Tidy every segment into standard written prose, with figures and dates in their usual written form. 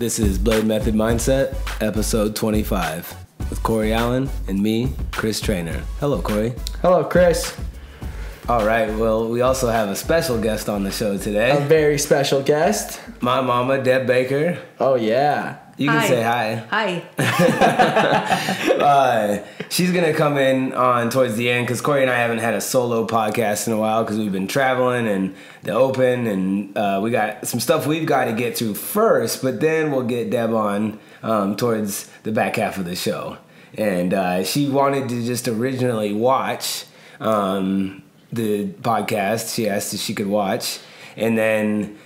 This is Blade Method Mindset, episode 25, with Corey Allen and me, Chris Trainer. Hello, Corey. Hello, Chris. All right, well, we also have a special guest on the show today. A very special guest. My mama, Deb Baker. Oh, yeah. You can say hi. Hi. She's going to come in on towards the end because Corey and I haven't had a solo podcast in a while because we've been traveling and the open, and we got some stuff we've got to get through first, but then we'll get Deb on towards the back half of the show. And she wanted to just originally watch the podcast. She asked if she could watch, and then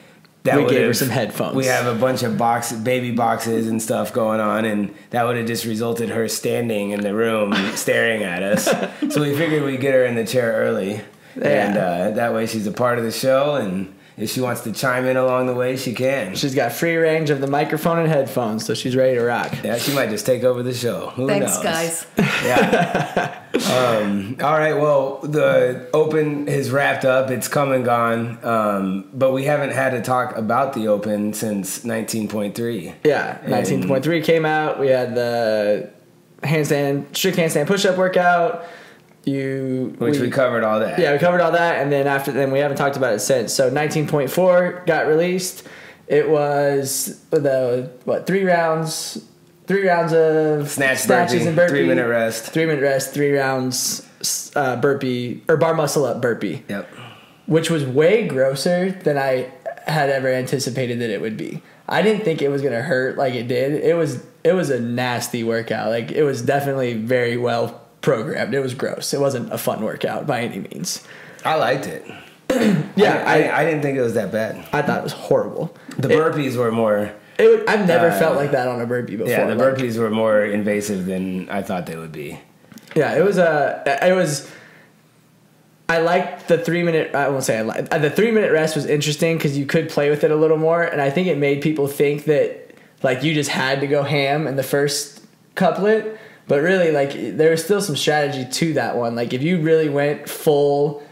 we gave her some headphones. We have a bunch of baby boxes and stuff going on, and that would have just resulted her standing in the room staring at us. So we figured we'd get her in the chair early, and that way she's a part of the show, and if she wants to chime in along the way, she can. She's got free range of the microphone and headphones, so she's ready to rock. Yeah, she might just take over the show. Who Thanks, knows? guys. Yeah. All right, well, the Open has wrapped up. It's come and gone, but we haven't had to talk about the Open since 19.3. Yeah, 19.3 came out. We had the strict handstand push-up workout. We covered all that. Yeah, we covered all that, and then we haven't talked about it since. So 19.4 got released. It was three rounds of snatches and burpee, 3-minute rest, 3 rounds burpee or bar muscle up burpee. Yep. Which was way grosser than I had ever anticipated that it would be. I didn't think it was gonna hurt like it did. It was a nasty workout. Like, it was definitely very well programmed. It was gross. It wasn't a fun workout by any means. I liked it. Yeah, I didn't think it was that bad. I thought it was horrible. The burpees were more... I've never felt like that on a burpee before. Yeah, the burpees were more invasive than I thought they would be. Yeah, I liked the 3-minute... I won't say I liked... The 3-minute rest was interesting because you could play with it a little more, and I think it made people think that, like, you just had to go ham in the first couplet. But really, like, there was still some strategy to that one. Like, if you really went full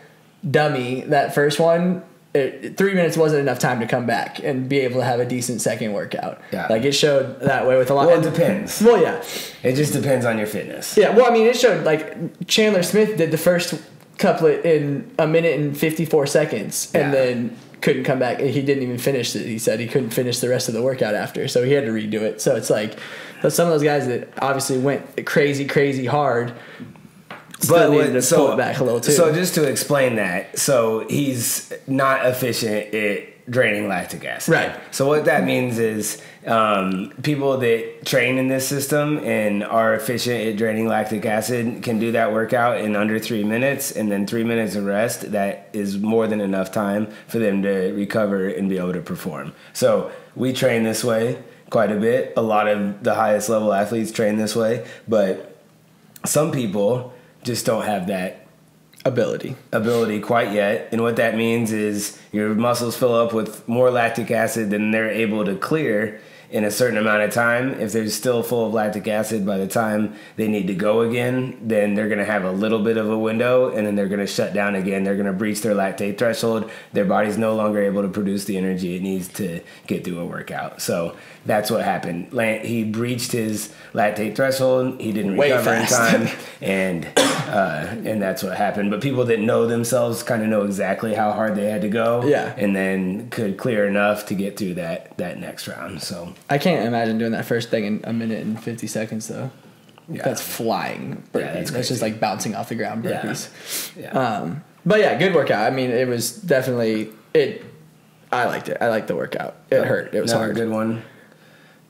dummy that first one, 3 minutes wasn't enough time to come back and be able to have a decent second workout. Yeah. Like, it showed that way with a lot. Well, it depends. Well, yeah. It just depends on your fitness. Yeah, well, I mean, it showed, like, Chandler Smith did the first couplet in 1 minute and 54 seconds and then couldn't come back. He didn't even finish it. He said he couldn't finish the rest of the workout after, so he had to redo it. So it's like... So some of those guys that obviously went crazy hard, but needed to pull it back a little too. So just to explain that, so he's not efficient at draining lactic acid. Right. So what that means is people that train in this system and are efficient at draining lactic acid can do that workout in under 3 minutes, and then 3 minutes of rest. That is more than enough time for them to recover and be able to perform. So we train this way quite a bit. A lot of the highest level athletes train this way, but some people just don't have that ability quite yet. And what that means is your muscles fill up with more lactic acid than they're able to clear in a certain amount of time. If they're still full of lactic acid by the time they need to go again, then they're going to have a little bit of a window, and then they're going to shut down again. They're going to breach their lactate threshold. Their body's no longer able to produce the energy it needs to get through a workout. So that's what happened. He breached his lactate threshold. He didn't recover in time, and that's what happened. But people that know themselves kind of know exactly how hard they had to go, and then could clear enough to get through that next round. So I can't imagine doing that first thing in 1 minute and 50 seconds though. Yeah. That's flying burpees. Yeah, that's just like bouncing off the ground burpees. Yeah. But yeah, good workout. I mean, it was definitely I liked it. I liked the workout. It hurt. It was hard. Good one.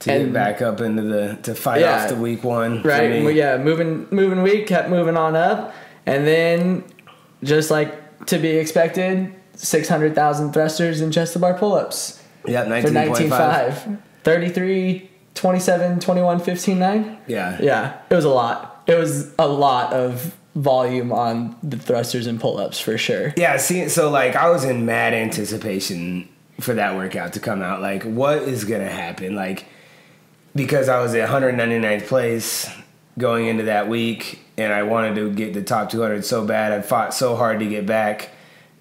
To get back up into to fight off the week one. Right. Yeah, moving week, kept moving on up. And then, just like to be expected, 600,000 thrusters and chest to bar pull-ups. Yeah, 19.5. 33, 27, 21, 15, 9. Yeah. Yeah, it was a lot. It was a lot of volume on the thrusters and pull-ups for sure. Yeah, see, so like I was in mad anticipation for that workout to come out. Like, what is going to happen? Like, because I was at 199th place going into that week, and I wanted to get the top 200 so bad. I fought so hard to get back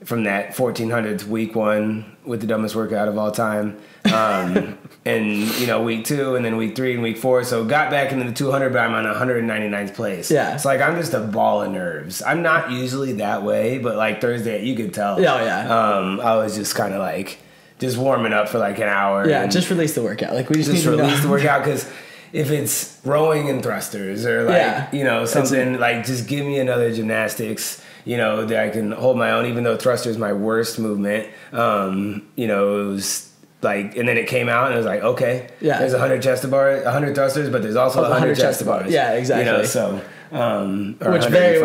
from that 1400th week 1 with the dumbest workout of all time. And week 2 and then week 3 and week 4. So got back into the 200, but I'm on 199th place. Yeah. It's like, I'm just a ball of nerves. I'm not usually that way, but like Thursday, you could tell. Oh, yeah. I was just kind of like, just warming up for like an hour. Yeah, just release the workout. Like, we just need to release the workout, because if it's rowing and thrusters or like, something like, just give me another gymnastics, that I can hold my own, even though thruster is my worst movement. It was like, and then it came out and it was like, okay, there's 100 100 thrusters, but there's also 100 chest bars. Yeah, exactly. Which very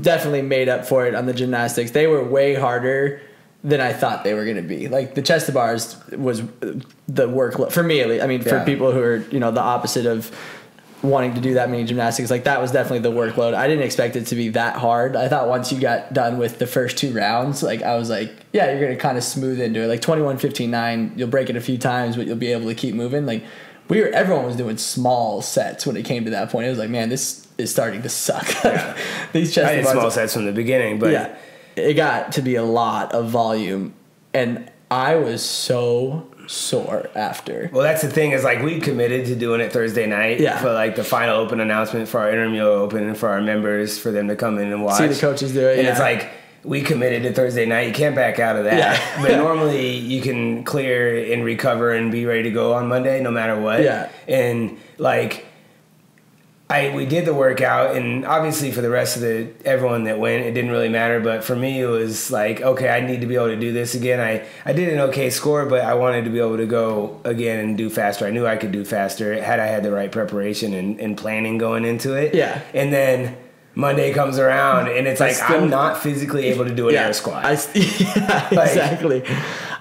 definitely made up for it on the gymnastics. They were way harder than I thought they were going to be. Like, the chest to bars was the workload for me, at least. I mean, for people who are, the opposite of wanting to do that many gymnastics, like, that was definitely the workload. I didn't expect it to be that hard. I thought once you got done with the first 2 rounds, like, I was like, yeah, you're going to kind of smooth into it. Like 21, 15, 9, you'll break it a few times, but you'll be able to keep moving. Like, everyone was doing small sets when it came to that point. It was like, man, this is starting to suck. These chest I did small sets from the beginning, but it got to be a lot of volume, and I was so sore after. Well, that's the thing, is like, we committed to doing it Thursday night for like the final open announcement for our intramural open and for our members, for them to come in and watch. See the coaches do it. And it's like, we committed to Thursday night. You can't back out of that. Yeah. But normally you can clear and recover and be ready to go on Monday no matter what. Yeah. And like, we did the workout, and obviously for the rest of everyone that went, it didn't really matter. But for me, it was like, okay, I need to be able to do this again. I did an okay score, but I wanted to be able to go again and do faster. I knew I could do faster had I had the right preparation and planning going into it. Yeah. And then Monday comes around, and it's like, I'm not physically able to do an air squat. Exactly.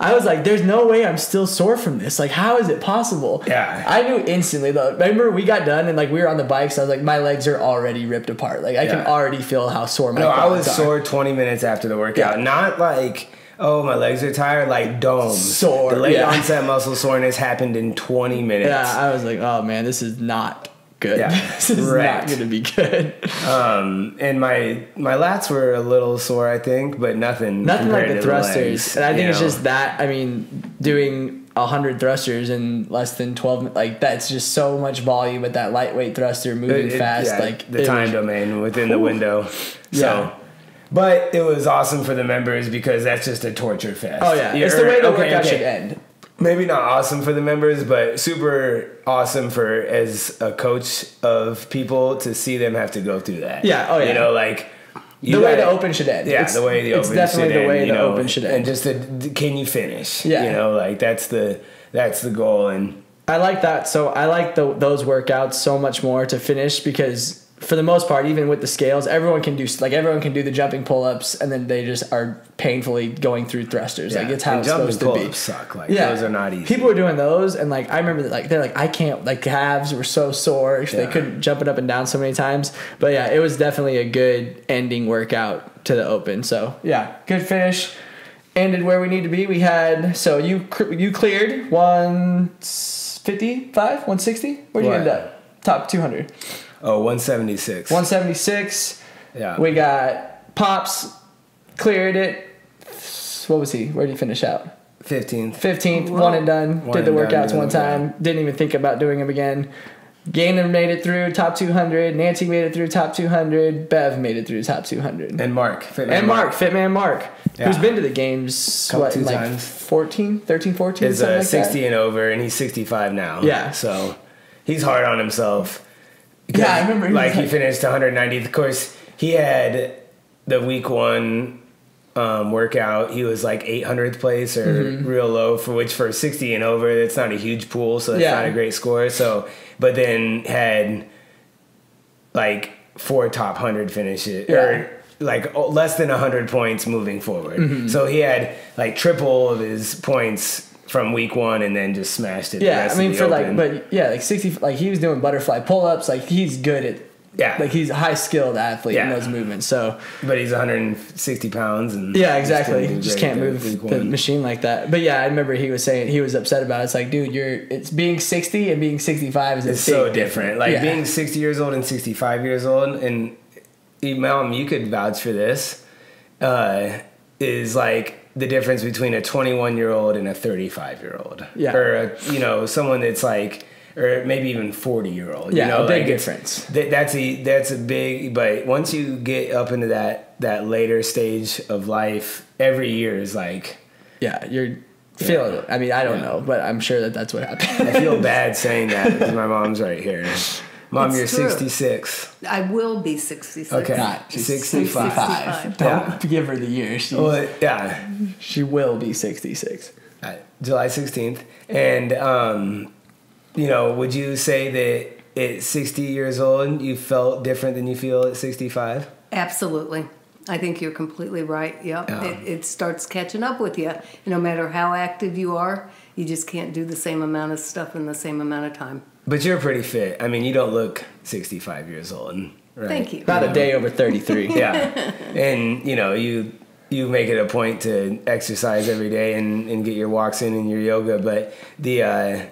I was like, there's no way I'm still sore from this. Like, how is it possible? Yeah. I knew instantly, though. Remember, we got done, and like, we were on the bikes. I was like, my legs are already ripped apart. Like, I can already feel how sore my quads are. I was sore 20 minutes after the workout. Yeah. Not like, oh, my legs are tired, like dome. Sore. The late onset muscle soreness happened in 20 minutes. Yeah, I was like, oh, man, this is not good. Yeah, this is not going to be good. And my lats were a little sore, I think, but nothing like the thrusters. Legs, and I think it's just that, I mean, doing 100 thrusters in less than 12, like, that's just so much volume at that lightweight thruster moving fast. Like, the time domain within the window. So, but it was awesome for the members, because that's just a torture fest. Oh yeah, it's the way the workout should end. Maybe not awesome for the members, but super awesome for, as a coach of people, to see them have to go through that. Yeah, oh yeah. Like, the way the open should end. Yeah, the way the open should end. It's definitely the way the open should end. And just can you finish? Yeah. Like, that's the goal. And I like that. So I like those workouts so much more to finish, because for the most part, even with the scales, everyone can do the jumping pull-ups, and then they just are painfully going through thrusters. Like, it's how it's supposed to be. Jumping pull-ups suck. Like, those are not easy. People were doing those, and like, I remember that, like, they're like, I can't, like, calves were so sore. They couldn't jump it up and down so many times. But yeah, it was definitely a good ending workout to the open. So yeah, good finish. Ended where we need to be. We had, so you cleared 155, 160. Where'd you end up? Top 200. Oh, 176. 176. Yeah. We got Pops, cleared it. What was he? Where did he finish out? 15th. One and done. Did the workouts one time. Didn't even think about doing them again. Gainer made it through top 200. Nancy made it through top 200. Bev made it through top 200. And Mark. Fitman Mark. Yeah. Who's been to the games, two times. 13, 14? Is 60 and over, and he's 65 now. Yeah. So he's hard on himself. Yeah, I remember. He finished 190th. Of course, he had the week 1 workout. He was like 800th place or real low, for 60 and over. That's not a huge pool, so that's not a great score. So, but then had like 4 top 100 finishes or like less than 100 points moving forward. So he had like triple of his points from week 1, and then just smashed it. Yeah, I mean, like 60, like, he was doing butterfly pull-ups. Like, he's good at, like, he's a high skilled athlete in those movements. So, but he's 160 pounds, and exactly, just can't move the machine like that. But yeah, I remember he was saying, he was upset about it. It's like, dude, it's being 60 and being 65 is so different. Like, being 60 years old and 65 years old, and Mom, you could vouch for this. is like the difference between a 21-year-old and a 35-year-old. Yeah. Or, someone that's like, or maybe even 40-year-old. Yeah, a big difference. That's a big, but once you get up into that later stage of life, every year is like... Yeah, you're feeling it. I mean, I don't know, but I'm sure that's what happened. I feel bad saying that because my mom's right here. Mom, It's you're true. 66. I will be 66. Okay. God, she's 65. 65. Don't give her the year. She will be 66. July 16th. And, would you say that at 60 years old, you felt different than you feel at 65? Absolutely. I think you're completely right. Yep. Yeah. It starts catching up with you. No matter how active you are, you just can't do the same amount of stuff in the same amount of time. But you're pretty fit. I mean, you don't look 65 years old, right? Thank you. About a day over 33. Yeah. And, you make it a point to exercise every day and get your walks in and your yoga. But the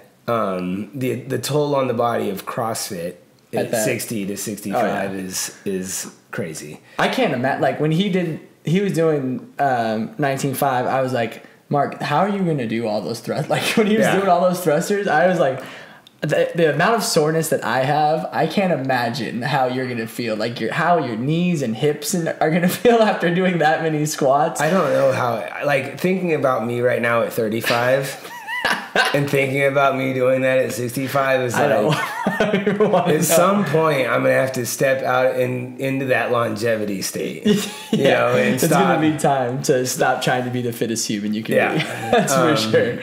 toll on the body of CrossFit at 60 to 65 is crazy. I can't imagine. Like when he was doing 19.5, I was like, Mark, how are you going to do all those thrusts? Like when he was doing all those thrusters, I was like, the amount of soreness that I have, I can't imagine how you're going to feel. Like how your knees and hips are going to feel after doing that many squats. I don't know how, like thinking about me right now at 35 and thinking about me doing that at 65 is like, at some point I'm going to have to step out into that longevity state. And it's stop. going to be time to stop trying to be the fittest human you can be. That's for sure.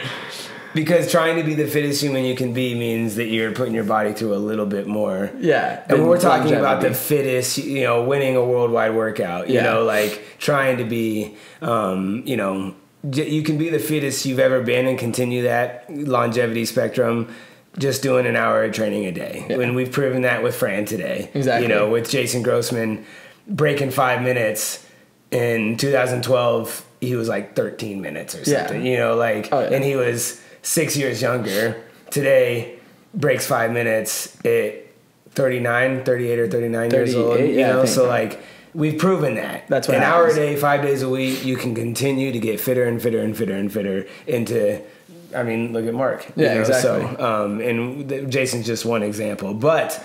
Because trying to be the fittest human you can be means that you're putting your body through a little bit more. Yeah. And we're talking about the fittest, winning a worldwide workout, like trying to be, you can be the fittest you've ever been and continue that longevity spectrum just doing an hour of training a day. And we've proven that with Fran today. Exactly. With Jason Grossman breaking 5 minutes in 2012, he was like 13 minutes or something, and he was 6 years younger. Today breaks 5 minutes at 38 or 39 years old, so like we've proven that. That's what an happens. hour a day, 5 days a week, you can continue to get fitter and fitter and fitter and fitter into, I mean, look at Mark. Exactly. So, and Jason's just one example, but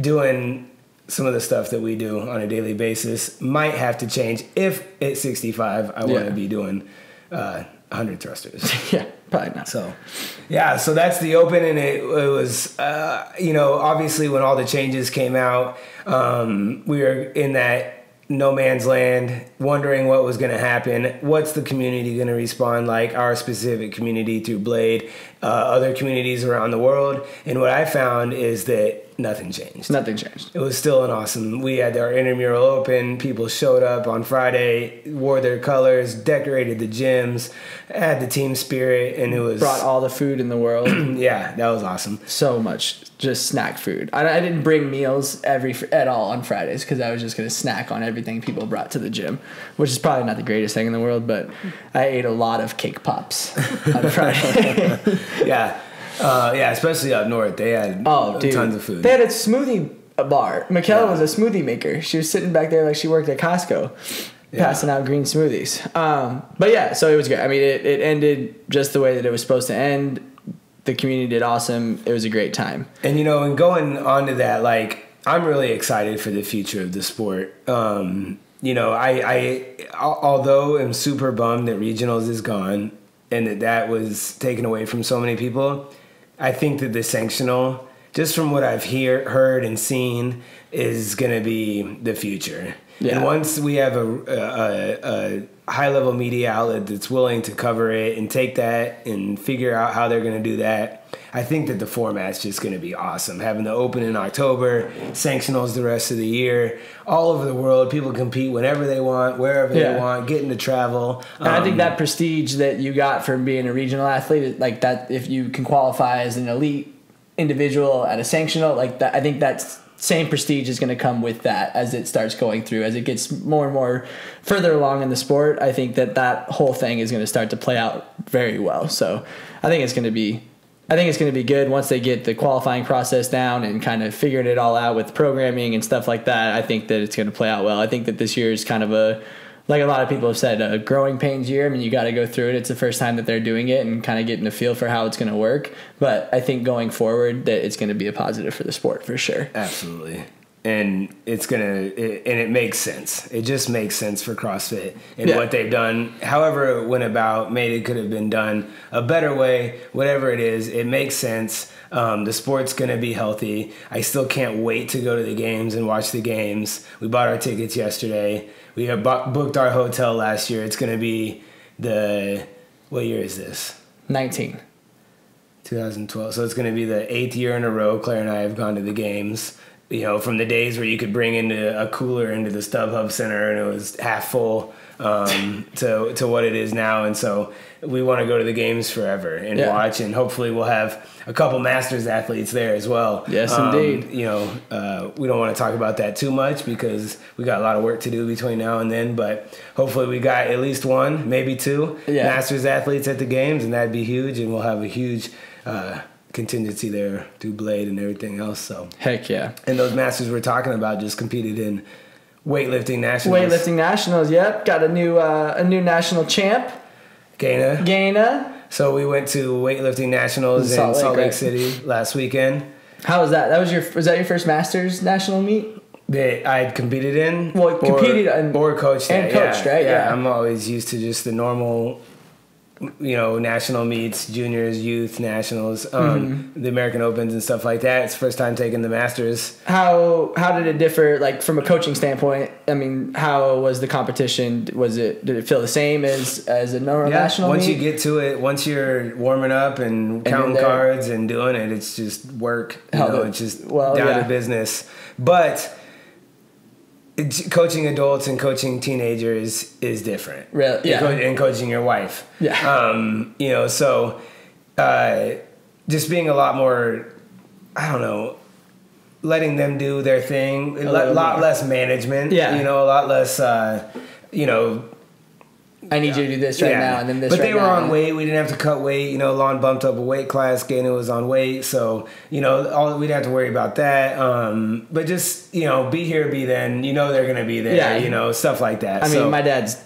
doing some of the stuff that we do on a daily basis might have to change if at 65 I want to be doing 100 thrusters. Probably not. So that's the open, and it was, obviously when all the changes came out, we were in that no man's land, wondering what was going to happen. What's the community going to respond like? Our specific community through Blade, other communities around the world. And what I found is that nothing changed. Nothing changed. It was still an awesome. We had our intramural open. People showed up on Friday, wore their colors, decorated the gyms, had the team spirit, and it was brought all the food in the world. Yeah, that was awesome. So much just snack food. I didn't bring meals at all on Fridays because I was just gonna snack on everything people brought to the gym, which is probably not the greatest thing in the world. But I ate a lot of cake pops on Friday. Yeah, especially up north, they had tons of food. They had a smoothie bar. Michaela was a smoothie maker. She was sitting back there like she worked at Costco, passing out green smoothies. So it was good. I mean, it ended just the way that it was supposed to end. The community did awesome. It was a great time. And and going on to that, like I'm really excited for the future of the sport. I although am super bummed that regionals is gone and that was taken away from so many people, I think that the sanctional, just from what I've heard and seen, is going to be the future. Yeah. And once we have a high-level media outlet that's willing to cover it and take that and figure out how they're going to do that, I think that the format's just going to be awesome. Having the Open in October, sanctionals the rest of the year, all over the world, people compete whenever they want, wherever they want, getting to travel. And I think that prestige that you got from being a regional athlete, like that, if you can qualify as an elite individual at a sanctional, like that, I think that's same prestige is going to come with that as it starts going through, as it gets more and more further along in the sport. I think that whole thing is going to start to play out very well. So I think it's going to be good once they get the qualifying process down and kind of figuring it all out with programming and stuff like that. I think that it's going to play out well. I think that this year is kind of like a lot of people have said, a growing pains year. I mean, you got to go through it. It's the first time that they're doing it and kind of getting a feel for how it's going to work. But I think going forward that it's going to be a positive for the sport for sure. Absolutely. And it makes sense. It just makes sense for CrossFit and what they've done. However it went about, maybe it could have been done a better way. Whatever it is, it makes sense. The sport's going to be healthy. I still can't wait to go to the games and watch the games. We bought our tickets yesterday. We have booked our hotel last year. It's going to be what year is this? 2012. So it's going to be the 8th year in a row Claire and I have gone to the games. You know, from the days where you could bring into a cooler into the StubHub Center and it was half full to what it is now. And so we want to go to the games forever and watch, and hopefully we'll have a couple Masters athletes there as well. Yes, indeed. You know, we don't want to talk about that too much because we got a lot of work to do between now and then, but hopefully we got at least one, maybe two Masters athletes at the games, and that'd be huge, and we'll have a huge contingency there through Blade and everything else. So heck yeah. And those Masters we're talking about just competed in weightlifting nationals. Yep. Got a new national champ. Gaina. So we went to weightlifting nationals in Salt Lake City last weekend. How was that? Was that your first Masters national meet? That I had competed in? Well, competed or coached and coached, right? Yeah, I'm always used to just the normal, you know, national meets, juniors, youth, nationals, the American Opens and stuff like that. It's the first time taking the Masters. How did it differ, like from a coaching standpoint? I mean, how was the competition? Did it feel the same as a normal national once meet? you get to it, once you're warming up and counting cards and doing it, it's just work. It's just down to business. But coaching adults and coaching teenagers is different. Really? Yeah. And coaching your wife. Yeah. You know, so just being a lot more, I don't know, letting them do their thing. A lot less management. Yeah. You know, a lot less, you know, I need you to do this right now and then this right now. But they were on weight. We didn't have to cut weight. You know, Lon bumped up a weight class. Gaina was on weight. So, you know, we didn't have to worry about that. But just, you know, be here, be then. You know they're going to be there. Yeah. You know, stuff like that. I mean, my dad's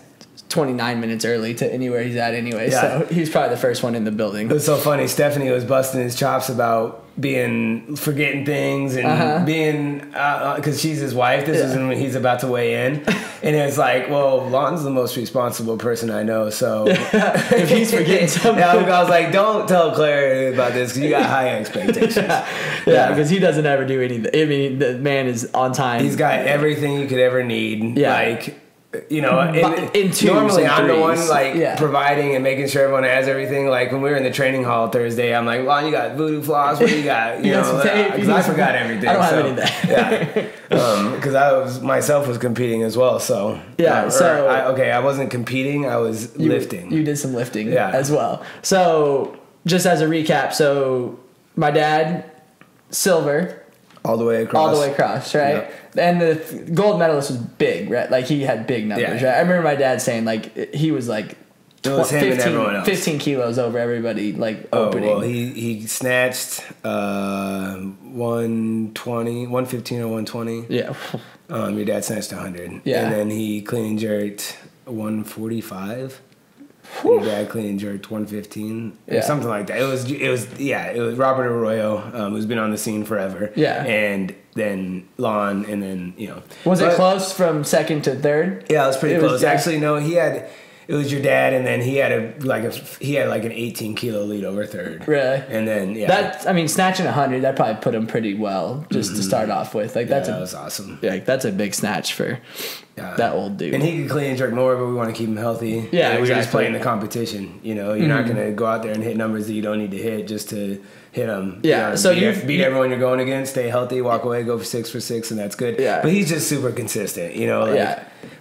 29 minutes early to anywhere he's at anyway. Yeah. So he's probably the first one in the building. It was so funny. Stephanie was busting his chops about forgetting things and being, because she's his wife. This is when he's about to weigh in. And it's like, well, Lon's the most responsible person I know. So if he's forgetting something. I was like, don't tell Claire about this because you got high expectations. Yeah, because he doesn't ever do anything. I mean, the man is on time. He's got everything you could ever need. Yeah. Like, you know, in normally I'm the one providing and making sure everyone has everything. Like when we were in the training hall Thursday, I'm like, Lon, you got voodoo floss? What do you got? You know, because I forgot everything. I don't have any of that. Yeah, because I was competing as well. So I wasn't competing. I was lifting. You did some lifting as well. So just as a recap, so my dad, silver. All the way across, right? Yep. And the gold medalist was big, right? Like he had big numbers, right? I remember my dad saying like he was like 15 kilos over everybody, like opening. Well, he snatched 115 or 120. Yeah. Your dad snatched 100. Yeah. And then he clean and jerked 145. Your dad clean and jerked 115 or something like that. It was Robert Arroyo, who's been on the scene forever. Yeah. And then Lon, and then, you know. Was it close from second to third? Yeah, it was pretty close. Actually, no, it was your dad, and then he had an 18 kilo lead over third. Really? And then snatching 100, that probably put him pretty well just to start off with. Like that was awesome. Yeah, that's a big snatch for that old dude. And he could clean and jerk more, but we want to keep him healthy. Yeah, we're just playing the competition. You know, you're not going to go out there and hit numbers that you don't need to hit just to hit them. Yeah, you know, so beat everyone you're going against, stay healthy, walk away, go for 6 for 6, and that's good. Yeah, but he's just super consistent. You know,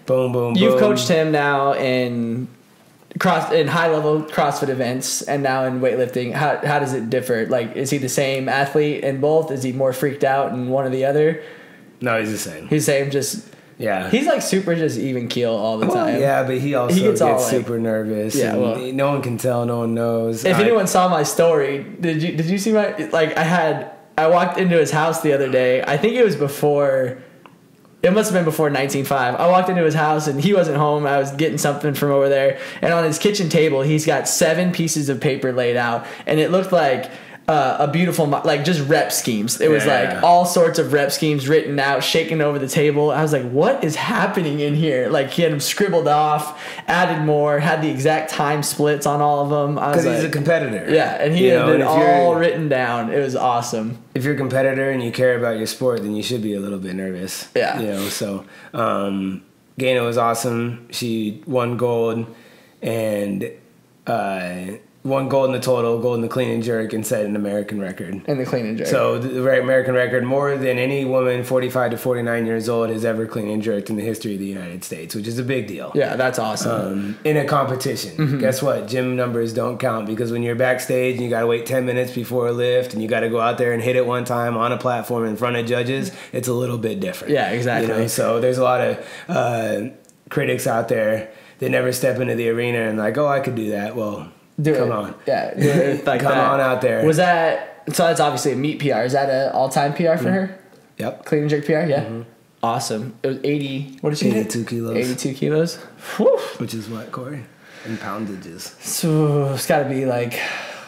boom, boom, boom. You've coached him now in high level CrossFit events and now in weightlifting. How does it differ? Like, is he the same athlete in both? Is he more freaked out in one or the other? No, he's the same. He's the same. Just he's like super just even keel all the time. Yeah, but he also gets super nervous. Yeah, no one can tell, no one knows. If anyone saw my story, did you see my I walked into his house the other day. I think it was before It must have been before 1905. I walked into his house and he wasn't home. I was getting something from over there. And on his kitchen table, he's got 7 pieces of paper laid out. And it looked like a beautiful, like just rep schemes. It was like all sorts of rep schemes written out, shaken over the table. I was like, what is happening in here? Like he had them scribbled off, added more, had the exact time splits on all of them. Because he's a competitor. Yeah, and he had it all written down. It was awesome. If you're a competitor and you care about your sport, then you should be a little bit nervous. Yeah. You know, so Gaina was awesome. She won gold and won gold in the total, gold in the clean and jerk, and set an American record. In the clean and jerk. So the American record, more than any woman 45 to 49 years old has ever clean and jerked in the history of the United States, which is a big deal. Yeah, that's awesome. In a competition. Mm-hmm. Guess what? Gym numbers don't count, because when you're backstage and you got to wait 10 minutes before a lift and you got to go out there and hit it one time on a platform in front of judges, it's a little bit different. Yeah, exactly. You know? So there's a lot of critics out there that never step into the arena and like, oh, I could do that. Well, come on. Yeah, do it like Come on out there. Was that, so that's obviously a meet PR. Is that an all-time PR for her? Yep. Clean and jerk PR? Yeah. Mm-hmm. Awesome. It was 80, what did she 82 kilos. 82 kilos. Whew. Which is what, Corey? In poundages. So it's got to be like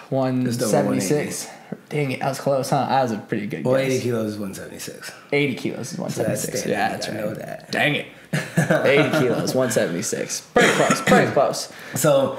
176. Dang it, I was close, huh? I was a pretty good guess. 80 kilos is 176. 80 kilos is 176. So yeah, that's right. right. I know that. Dang it. 80 kilos, 176. Pretty close, pretty close. So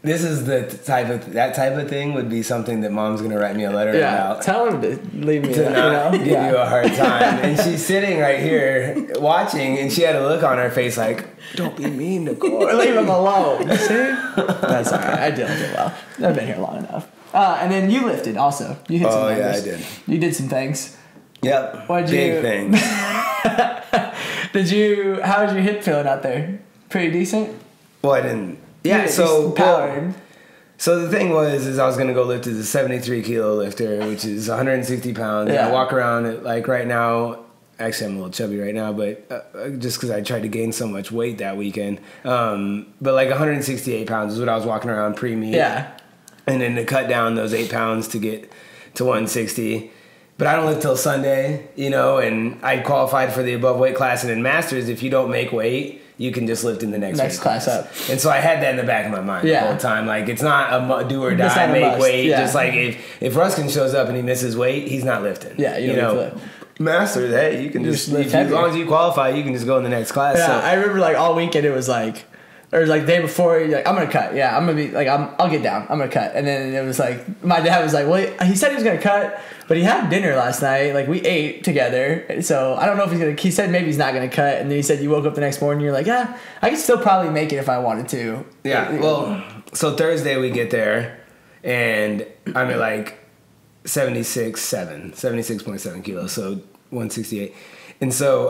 this is that type of thing would be something that mom's gonna write me a letter about. Tell him to leave me to not give you a hard time. And she's sitting right here watching, and she had a look on her face like, "Don't be mean to Corey. Leave him alone." See? That's all right. I did well. I've been here long enough. And then you lifted also. You hit some numbers. Yeah, I did. You did some things. Yep. Big things. How was your hip feeling out there? Pretty decent? Well, I didn't. Yeah, so the thing was I was gonna go lift as a 73 kilo lifter, which is 160 pounds. Yeah. I walk around at, like right now. Actually, I'm a little chubby right now, but just because I tried to gain so much weight that weekend. But like 168 pounds is what I was walking around pre-meet. Yeah. And then to cut down those 8 pounds to get to 160. But I don't lift till Sunday, you know, and I qualified for the above weight class. And in Masters, if you don't make weight, you can just lift in the next class up. And so I had that in the back of my mind the whole time. Like, it's not a do or die, make weight. Yeah. Just like if Ruskin shows up and he misses weight, he's not lifting. Yeah, you know. Masters, hey, you can just lift as long as you qualify, you can just go in the next class. Yeah, so. I remember like all weekend it was like, or like the day before, you're like, I'm gonna cut. Yeah, I'm gonna be like, I'll get down. I'm gonna cut. And then it was like, my dad was like, well, he said he was gonna cut, but he had dinner last night. Like we ate together, so I don't know if he's gonna. He said maybe he's not gonna cut, and then he said you woke up the next morning, you're like, yeah, I could still probably make it if I wanted to. Yeah. Well, so Thursday we get there, and I'm at like 76.7 kilos, so 168, and so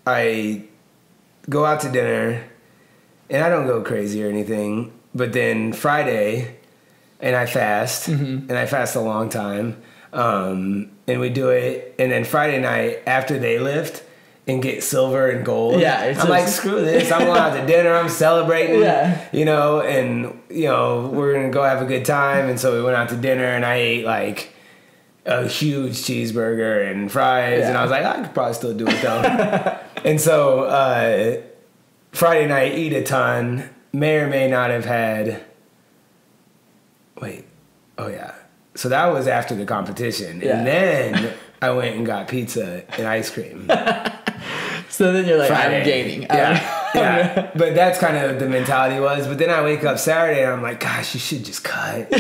I go out to dinner. And I don't go crazy or anything, but then Friday, and I fast, and I fast a long time, and we do it, and then Friday night after they lift and get silver and gold, I'm like, screw this, I'm going out to dinner, I'm celebrating, you know, and, you know, we're going to go have a good time, and so we went out to dinner, and I ate, like, a huge cheeseburger and fries, and I was like, I could probably still do it, though. And so, Friday night, eat a ton. May or may not have had. So that was after the competition, and then I went and got pizza and ice cream. So then you're like, Friday. I'm gaining. Yeah. But that's kind of the mentality was. But then I wake up Saturday and I'm like, gosh, you should just cut.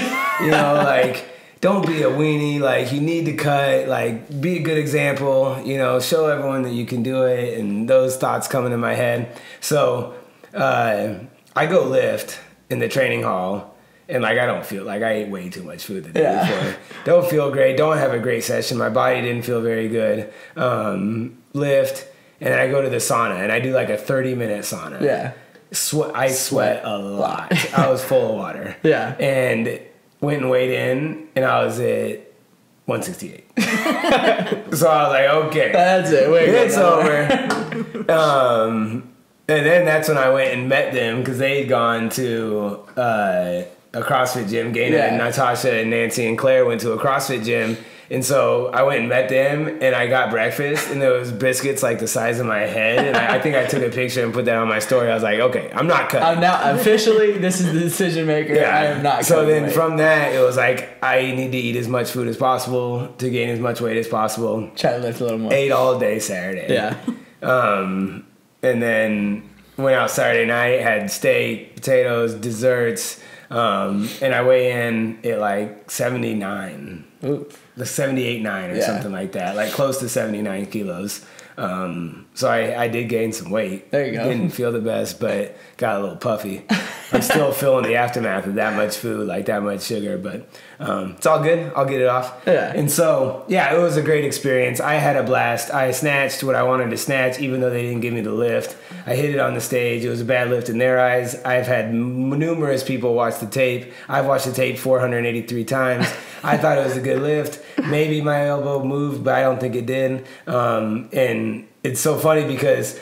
You know, like, don't be a weenie. Like, you need to cut. Like, be a good example. You know, show everyone that you can do it. And those thoughts come into my head. So I go lift in the training hall. And, like, I don't feel like I ate way too much food the day before. Don't feel great. Don't have a great session. My body didn't feel very good. Lift. And then I go to the sauna. And I do, like, a 30-minute sauna. Yeah. I sweat a lot. I was full of water. Yeah. And went and weighed in, and I was at 168. So I was like, okay. That's it. It's over. And then that's when I went and met them, because they had gone to a CrossFit gym. Gaina and Natasha and Nancy and Claire went to a CrossFit gym, And so I went and met them, and I got breakfast, and there was biscuits like the size of my head. And I think I took a picture and put that on my story. I was like, okay, I'm not cutting. I'm now officially, this is the decision maker. Yeah. I am not So cutting then weight. from that, it was like, I need to eat as much food as possible to gain as much weight as possible. Try to lift a little more. Ate all day Saturday. Yeah. And then went out Saturday night, had steak, potatoes, desserts, and I weigh in at like 79. Ooh. The 78.9 or Yeah. something like that, like close to 79 kilos. So I did gain some weight. There you go. Didn't feel the best, but got a little puffy. I'm still feeling the aftermath of that much food, like that much sugar, but it's all good. I'll get it off. Yeah. And so, yeah, it was a great experience. I had a blast. I snatched what I wanted to snatch, even though they didn't give me the lift. I hit it on the stage. It was a bad lift in their eyes. I've had numerous people watch the tape. I've watched the tape 483 times. I thought it was a good lift. Maybe my elbow moved, but I don't think it did. And it's so funny because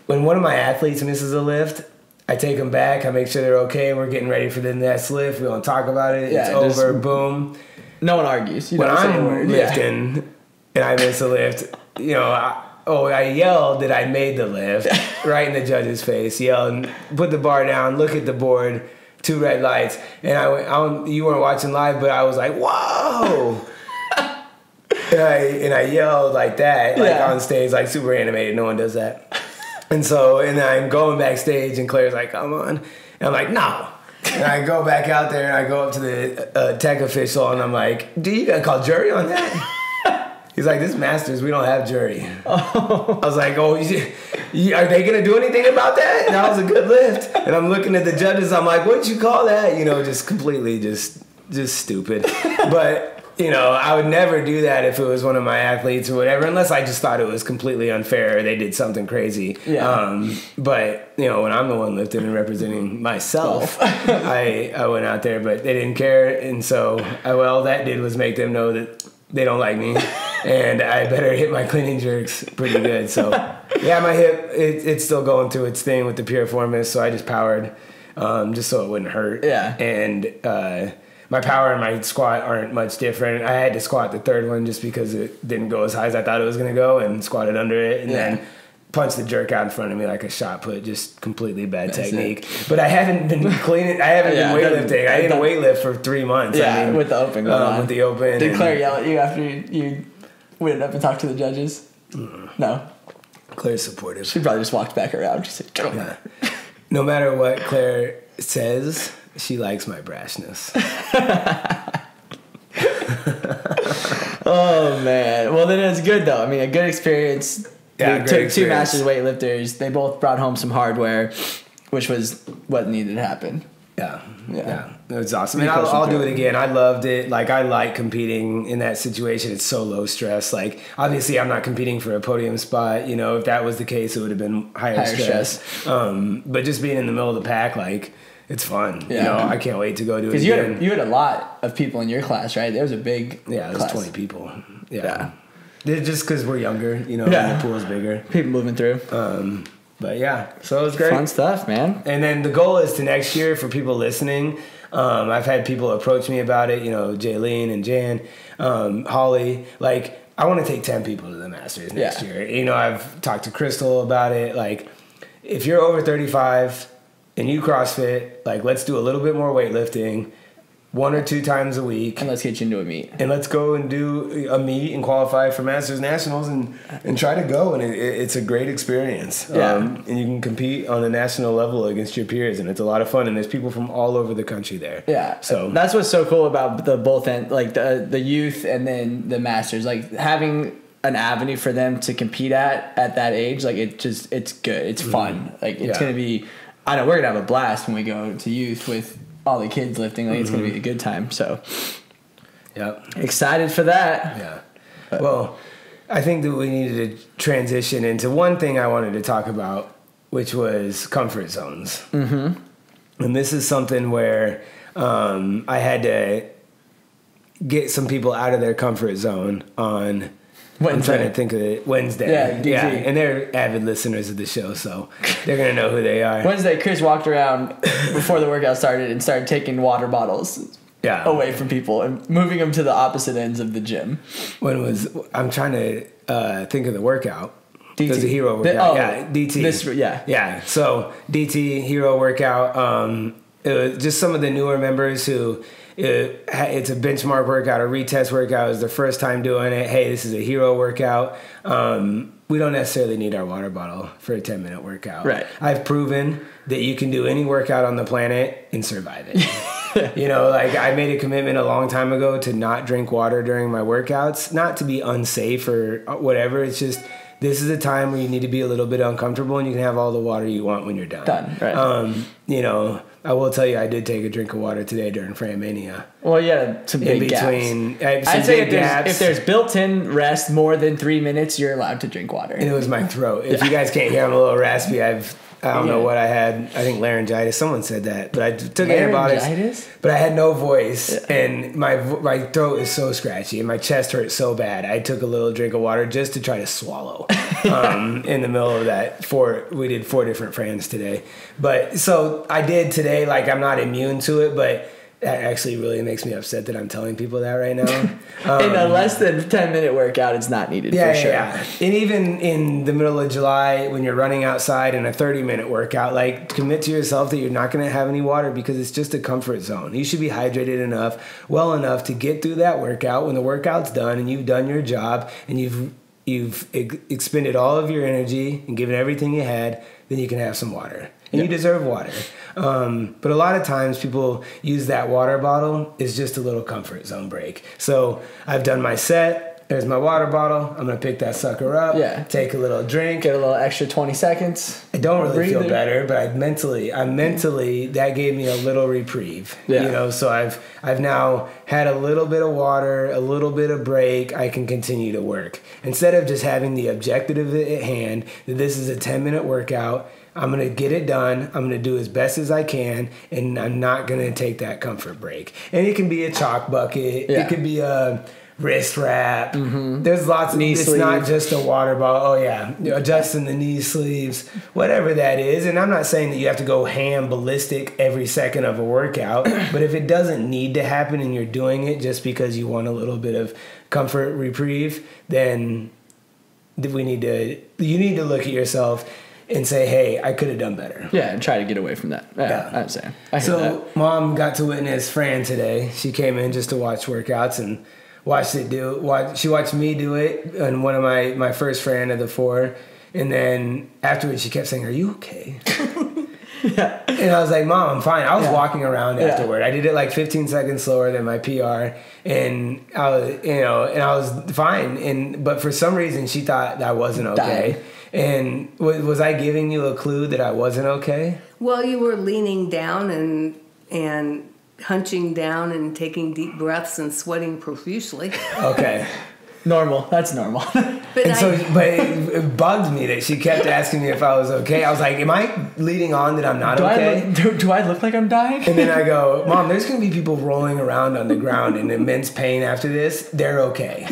when one of my athletes misses a lift, I take them back. I make sure they're okay. We're getting ready for the next lift. We don't talk about it. Yeah, it's over. Boom. No one argues. You When don't say a I'm word. lifting and I miss a lift, you know, I yelled that I made the lift right in the judge's face. Yelled, put the bar down, look at the board, 2 red lights. And you weren't watching live, but I was like, whoa. and I yelled like that, like on stage, like super animated. No one does that. And I'm going backstage, and Claire's like, come on. And I'm like, no. And I go back out there, and I go up to the tech official, and I'm like, dude, you got to call jury on that? He's like, this Masters, we don't have jury. Oh. I was like, oh, are they going to do anything about that? That was a good lift. And I'm looking at the judges, I'm like, what'd you call that? You know, just completely just stupid. But... you know, I would never do that if it was one of my athletes or whatever, unless I just thought it was completely unfair or they did something crazy. Yeah. But, you know, when I'm the one lifting and representing myself, I went out there, but they didn't care. And so, all that did was make them know that they don't like me. And I better hit my clean and jerks pretty good. So, yeah, my hip, it's still going through its thing with the piriformis, so I just powered just so it wouldn't hurt. Yeah. And, my power and my squat aren't much different. I had to squat the third one just because it didn't go as high as I thought it was going to go, and squatted under it, and then punched the jerk out in front of me like a shot put. Just completely bad technique. But I haven't been cleaning. I haven't been weightlifting. I didn't weightlift for 3 months. Yeah, I mean, with the open going on. With the open. Did Claire yell at you after you went up and talked to the judges? No. Claire's supportive. She probably just walked back around. She said, yeah. No matter what Claire says, she likes my brashness. Oh, man. Well, then it's good, though. I mean, a good experience. Yeah, We great took experience. 2 Masters weightlifters. They both brought home some hardware, which was what needed to happen. Yeah. It was awesome. And I'll do it again. I loved it. Like, I like competing in that situation. It's so low stress. Like, obviously, I'm not competing for a podium spot. You know, if that was the case, it would have been higher stress. But just being in the middle of the pack, like, it's fun. Yeah. You know, I can't wait to go do it Because again. you had a lot of people in your class, right? There was a big Yeah, there's class. 20 people. Yeah. Just because we're younger, you know, and the pool's bigger. People moving through. But yeah, so it was great. Fun stuff, man. And then the goal is to next year for people listening. I've had people approach me about it, you know, Jaylene and Jan, Holly. Like, I want to take 10 people to the Masters next year. You know, I've talked to Crystal about it. Like, if you're over 35 and you CrossFit, like, let's do a little bit more weightlifting 1 or 2 times a week. And let's get you into a meet. And let's go and do a meet and qualify for Masters Nationals and try to go. And it's a great experience. Yeah. And you can compete on a national level against your peers. And it's a lot of fun. And there's people from all over the country there. Yeah. So that's what's so cool about the both end, like the youth and then the Masters. Like, having an avenue for them to compete at that age, like, it's good. It's fun. Like, it's going to be, I know we're going to have a blast when we go to youth with all the kids lifting. Like, it's going to be a good time. So, excited for that. Yeah. Well, I think that we needed to transition into one thing I wanted to talk about, which was comfort zones. Mm-hmm. And this is something where I had to get some people out of their comfort zone on Wednesday. I'm trying to think of it. Wednesday. Yeah, and they're avid listeners of the show, so they're going to know who they are. Wednesday, Chris walked around before the workout started and started taking water bottles away from people and moving them to the opposite ends of the gym. I'm trying to think of the workout. DT. There's a hero workout. DT. Yeah. So DT hero workout. It was just some of the newer members who it's a benchmark workout, a retest workout. It was their first time doing it. Hey, this is a hero workout. We don't necessarily need our water bottle for a 10-minute workout. Right. I've proven that you can do any workout on the planet and survive it. You know, like I made a commitment a long time ago to not drink water during my workouts, not to be unsafe or whatever. It's just, this is a time where you need to be a little bit uncomfortable and you can have all the water you want when you're done. Right. You know, I will tell you, I did take a drink of water today during Fran Mania. Well, yeah, some big gaps. I'd say if there's built-in rest more than 3 minutes, you're allowed to drink water. And it was my throat. If you guys can't hear, I'm a little raspy. I don't know what I had. I think laryngitis. Someone said that, but I took antibiotics. But I had no voice, and my throat is so scratchy, and my chest hurt so bad. I took a little drink of water just to try to swallow. In the middle of that, we did 4 different Frans today. But so I did today. Like I'm not immune to it, but that actually really makes me upset that I'm telling people that right now. In a less than 10-minute workout, it's not needed for sure. Yeah. And even in the middle of July, when you're running outside in a 30-minute workout, like commit to yourself that you're not going to have any water because it's just a comfort zone. You should be hydrated well enough to get through that workout. When the workout's done and you've done your job and you've expended all of your energy and given everything you had, then you can have some water. And you deserve water. But a lot of times people use that water bottle as just a little comfort zone break. So I've done my set. There's my water bottle. I'm going to pick that sucker up. Yeah. Take a little drink. Get a little extra 20 seconds. I don't really feel better, but I mentally, that gave me a little reprieve. Yeah. You know, so I've now had a little bit of water, a little bit of break. I can continue to work. Instead of just having the objective at hand that this is a 10-minute workout, I'm going to get it done. I'm going to do as best as I can, and I'm not going to take that comfort break. And it can be a chalk bucket. Yeah. It could be a wrist wrap. Mm-hmm. There's lots of knee sleeve. It's not just a water bottle. Oh, yeah. Adjusting the knee sleeves, whatever that is. And I'm not saying that you have to go ham ballistic every second of a workout, but if it doesn't need to happen and you're doing it just because you want a little bit of comfort reprieve, then you need to look at yourself and say, hey, I could have done better. Yeah, and try to get away from that. Yeah. I'm saying. So Mom got to witness Fran today. She came in just to watch workouts and she watched me do it on one of my first Fran of the 4. And then afterwards she kept saying, are you okay? Yeah. And I was like, Mom, I'm fine. I was walking around afterward. I did it like 15 seconds slower than my PR, and I was fine. But for some reason she thought that I wasn't okay. Dying. And was I giving you a clue that I wasn't okay? Well, you were leaning down and hunching down and taking deep breaths and sweating profusely. Okay. Normal. That's normal. But it bugged me that she kept asking me if I was okay. I was like, am I leading on that I'm not okay? Do I look like I'm dying? And then I go, Mom, there's going to be people rolling around on the ground in immense pain after this. They're okay.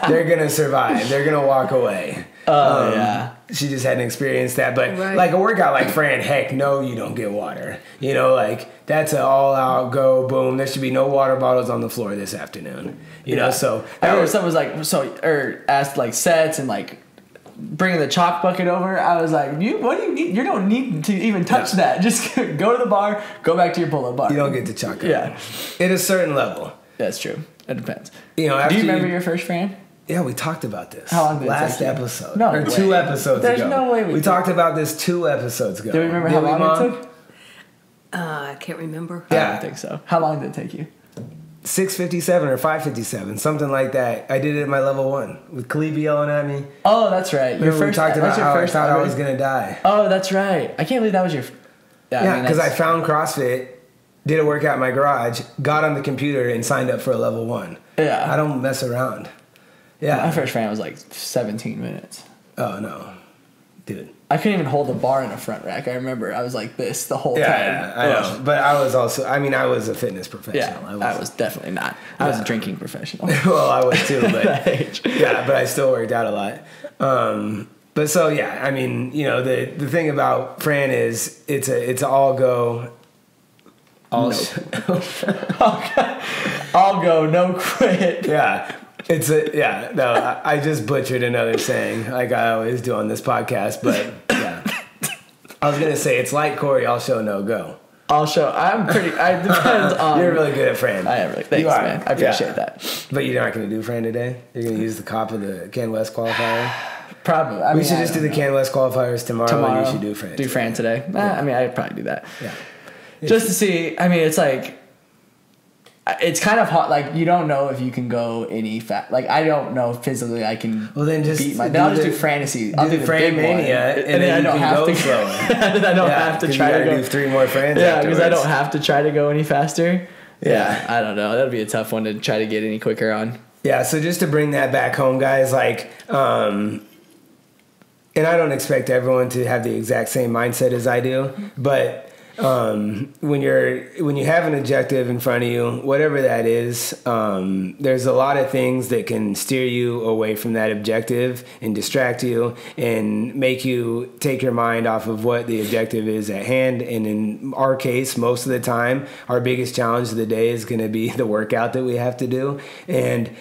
They're going to survive. They're going to walk away. Yeah. She just hadn't experienced that. But like a workout like Fran, heck no, you don't get water. You know, like that's an all-out go, boom. There should be no water bottles on the floor this afternoon. You know, so I remember someone was like, asked like sets and like bringing the chalk bucket over. I was like, what do you need? You don't need to even touch that. Just go to the bar, go back to your pull-up bar. You don't get to chalk it. Yeah. At a certain level. That's true. It depends. You know, do you remember your first Fran? Yeah, we talked about this. How long did last it take episode? No or way. 2 episodes There's ago. There's no way we talked about this 2 episodes ago. Do you remember how long it took? I can't remember. Yeah, I don't think so. How long did it take you? 6:57 or 5:57, something like that. I did it at my level 1 with Khalid yelling at me. Oh, that's right. We talked about how I thought I was gonna die. Oh, that's right. I can't believe that was your. Yeah, because I found CrossFit, did a workout in my garage, got on the computer, and signed up for a level 1. Yeah. I don't mess around. Yeah. My first Fran was like 17 minutes. Oh no, dude. I couldn't even hold the bar in a front rack. I remember I was like this the whole time. Yeah, I know. But I was also, I was a fitness professional. Yeah, I was definitely not. I was a drinking professional. Well, I was too, but yeah, but I still worked out a lot. But so yeah, I mean, you know, the thing about Fran is it's all go. I'll go no quit. Yeah. I just butchered another saying like I always do on this podcast, but yeah. I was going to say it's like Corey, I'll show no go. I'll show. I depends on. You're really good at Fran. I am really. Thanks, man. I appreciate that. But you're not going to do Fran today? You're going to use the cop of the Can West qualifier? Probably. We should just do the Can West qualifiers tomorrow and you should do Fran. Do Fran today. Yeah. I mean, I'd probably do that. Yeah. Just to see. I mean, it's like. It's kind of hard. Like, you don't know if you can go any fast. Like, I don't know if physically I can. Well, then just beat my. Then I'll just do fantasy. I'll do the Fran big Mania, one, and then I don't have to. Then I don't have to try to go. Do 3 more Frans. Yeah, because I don't have to try to go any faster. Yeah, I don't know. That'll be a tough one to try to get any quicker on. Yeah. So just to bring that back home, guys, like, and I don't expect everyone to have the exact same mindset as I do, but. When you have an objective in front of you, whatever that is, there's a lot of things that can steer you away from that objective and distract you and make you take your mind off of what the objective is at hand. And in our case, most of the time, our biggest challenge of the day is going to be the workout that we have to do. And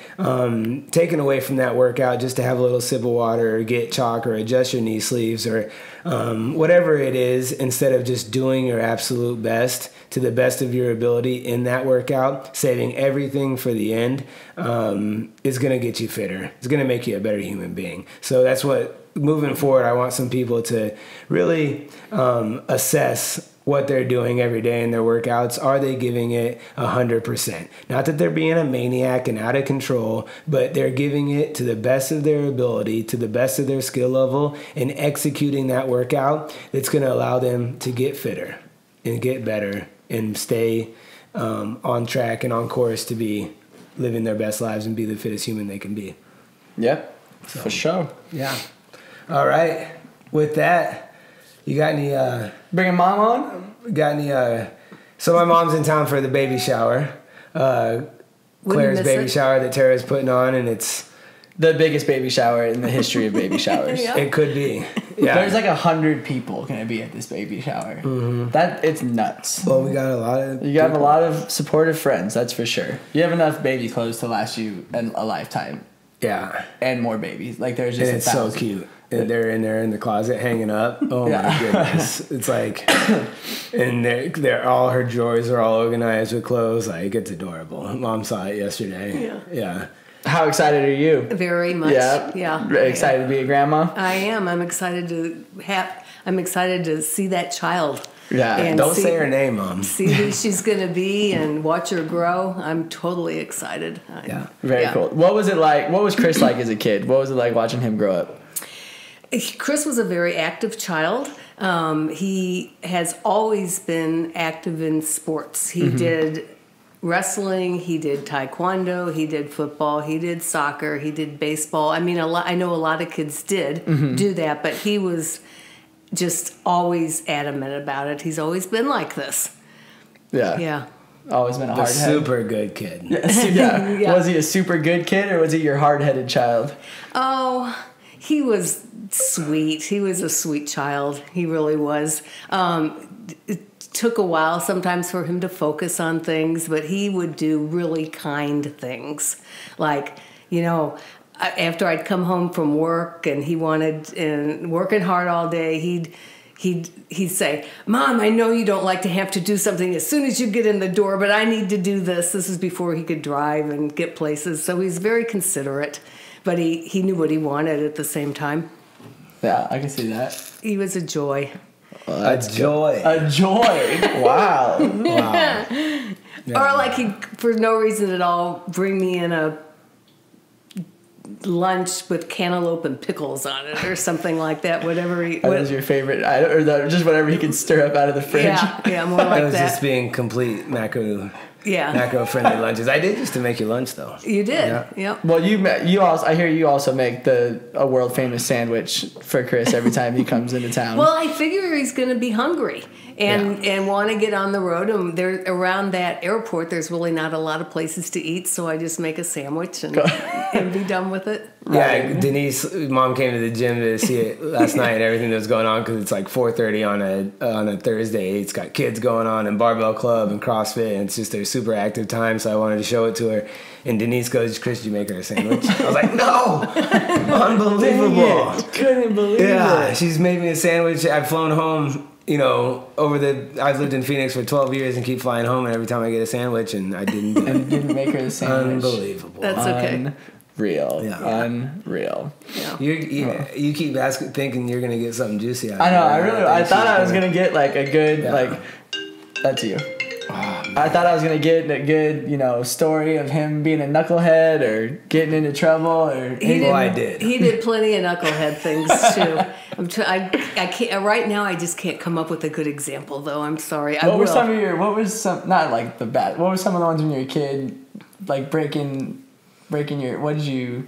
taking away from that workout just to have a little sip of water or get chalk or adjust your knee sleeves or whatever it is, instead of just doing your absolute best to the best of your ability in that workout, saving everything for the end, is going to get you fitter. It's going to make you a better human being. So that's what, moving forward, I want some people to really assess what they're doing every day in their workouts. Are they giving it 100%? Not that they're being a maniac and out of control, but they're giving it to the best of their ability, to the best of their skill level, and executing that workout that's going to allow them to get fitter and get better and stay on track and on course to be living their best lives and be the fittest human they can be. Yep, so, for sure. Yeah. All right. With that, you got any... Bringing mom on? Got any... So my mom's in town for the baby shower. Claire's baby shower that Tara's putting on, and it's... The biggest baby shower in the history of baby showers. Yeah. It could be. Yeah. There's like 100 people going to be at this baby shower. Mm-hmm. It's nuts. Well, we got a lot of... You have a lot of supportive friends, that's for sure. You have enough baby clothes to last you a lifetime. Yeah. And more babies. Like, there's just and it's so cute. And they're in there in the closet hanging up. Oh my goodness. It's like, and they're all her drawers are all organized with clothes. Like, it's adorable. Mom saw it yesterday. Yeah. How excited are you? Very much. Yeah. Excited to be a grandma? I am. I'm excited to see that child. Yeah. And don't say her name, Mom. See who she's going to be and watch her grow. I'm totally excited. Very cool. What was it like? What was Chris like as a kid? What was it like watching him grow up? Chris was a very active child. He has always been active in sports. He did wrestling, he did taekwondo, he did football, he did soccer, he did baseball. I mean, I know a lot of kids did do that, but he was just always adamant about it. He's always been like this. Yeah. Always been a hard-headed. Super good kid. Yeah. Was he a super good kid, or was he your hard-headed child? Oh, he was sweet. He was a sweet child. He really was. It took a while sometimes for him to focus on things, but he would do really kind things. Like, after I'd come home from work and he wanted working hard all day, he'd say, "Mom, I know you don't like to have to do something as soon as you get in the door, but I need to do this." This is before he could drive and get places, so he's very considerate, but he knew what he wanted at the same time. Yeah, I can see that. He was a joy. A joy. A joy. Wow. Yeah. Or like he'd, for no reason at all, bring me in a lunch with cantaloupe and pickles on it or something like that. Whatever he... That was your favorite, just whatever he could stir up out of the fridge. Yeah, more like that. That was just being complete macro friendly lunches. I did used to make you lunch though. You did. Yeah. Well, you also, I hear you also make a world famous sandwich for Chris every time he comes into town. Well, I figure he's going to be hungry and want to get on the road. And there around that airport, there's really not a lot of places to eat, so I just make a sandwich and be done with it. Yeah, Denise, mom came to the gym to see it last night and everything that was going on because it's like 4:30 on a Thursday. It's got kids going on and barbell club and CrossFit, and it's just their super active time. So I wanted to show it to her. And Denise goes, "Chris, did you make her a sandwich?" I was like, "No, unbelievable! Couldn't believe it. Yeah, she's made me a sandwich. I've flown home. You know, I've lived in Phoenix for 12 years and keep flying home, and every time I get a sandwich, and I didn't do it. And didn't make her the sandwich. Unbelievable. That's okay. Unreal. Yeah. Unreal. Yeah. You keep thinking you're gonna get something juicy out of it. I know. I thought I was gonna get like a good That's you. I thought I was gonna get a good, story of him being a knucklehead or getting into trouble or. I did. He did plenty of knucklehead things too. I can't right now. I just can't come up with a good example though. I'm sorry. What were some of the ones when you were a kid, like breaking your? What did you?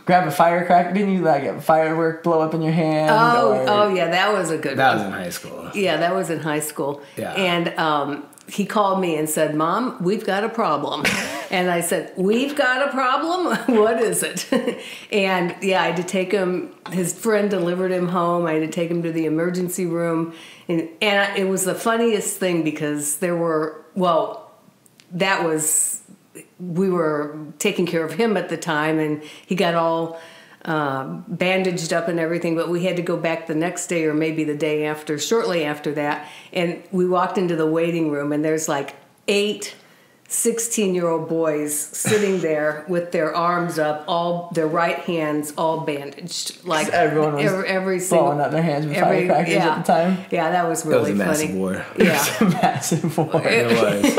Grab a firecracker? Didn't you like a firework blow up in your hand? Oh yeah, that was a good one. That was in high school. Yeah, that was in high school. Yeah. And he called me and said, "Mom, we've got a problem." And I said, "We've got a problem? What is it?" And yeah, I had to take him. His friend delivered him home. I had to take him to the emergency room, and it was the funniest thing because we were taking care of him at the time, and he got all bandaged up and everything, but we had to go back the next day or maybe the day after, shortly after that, and we walked into the waiting room, and there's like 8 16-year-old boys sitting there with their arms up, all their right hands all bandaged. Like everyone was every single blowing up their hands with firecrackers at the time. Yeah, that was really funny. Massive war. Yeah. It was a massive war. It was.